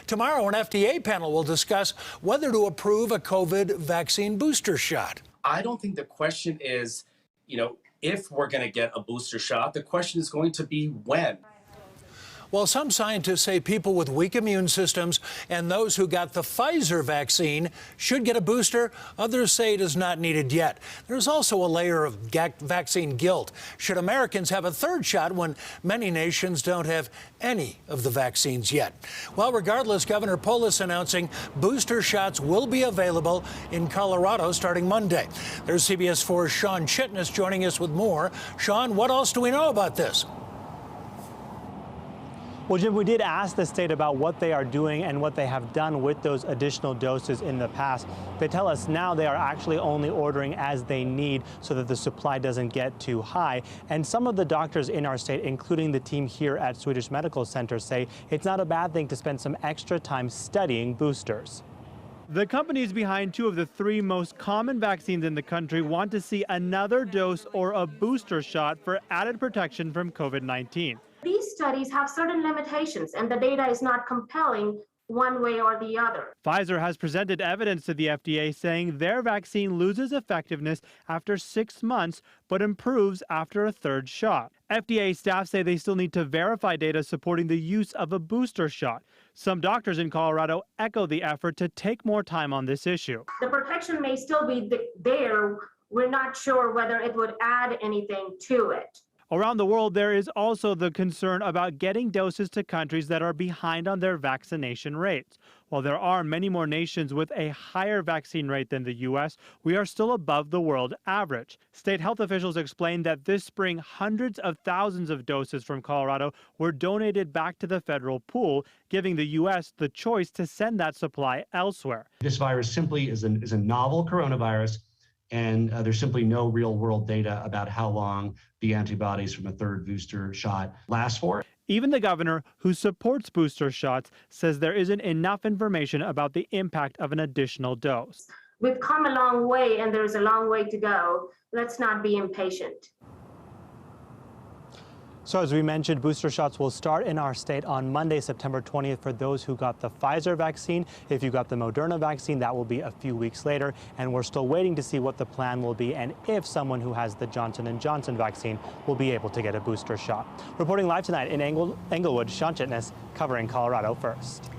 Tomorrow, an FDA panel will discuss whether to approve a COVID vaccine booster shot. I don't think the question is, if we're going to get a booster shot. The question is going to be when. Well, some scientists say people with weak immune systems and those who got the Pfizer vaccine should get a booster. Others say it is not needed yet. There's also a layer of vaccine guilt. Should Americans have a third shot when many nations don't have any of the vaccines yet? Well, regardless, Governor Polis announcing booster shots will be available in Colorado starting Monday. There's CBS 4's Sean Chitnis joining us with more. Sean, what else do we know about this? Well, Jim, we did ask the state about what they are doing and what they have done with those additional doses in the past. They tell us now they are actually only ordering as they need so that the supply doesn't get too high. And some of the doctors in our state, including the team here at Swedish Medical Center, say it's not a bad thing to spend some extra time studying boosters. The companies behind two of the three most common vaccines in the country want to see another dose or a booster shot for added protection from COVID-19. These studies have certain limitations, and the data is not compelling one way or the other. Pfizer has presented evidence to the FDA saying their vaccine loses effectiveness after 6 months, but improves after a third shot. FDA staff say they still need to verify data supporting the use of a booster shot. Some doctors in Colorado echo the effort to take more time on this issue. The protection may still be there. We're not sure whether it would add anything to it. Around the world, there is also the concern about getting doses to countries that are behind on their vaccination rates. While there are many more nations with a higher vaccine rate than the U.S., we are still above the world average. State health officials explained that this spring, hundreds of thousands of doses from Colorado were donated back to the federal pool, giving the U.S. the choice to send that supply elsewhere. This virus simply is a novel coronavirus. And there's simply no real world data about how long the antibodies from a third booster shot last for. Even the governor, who supports booster shots, says there isn't enough information about the impact of an additional dose. We've come a long way, and there's a long way to go. Let's not be impatient. So as we mentioned, booster shots will start in our state on Monday, September 20th for those who got the Pfizer vaccine. If you got the Moderna vaccine, that will be a few weeks later. And we're still waiting to see what the plan will be and if someone who has the Johnson & Johnson vaccine will be able to get a booster shot. Reporting live tonight in Englewood, Sean Chitnis, covering Colorado First.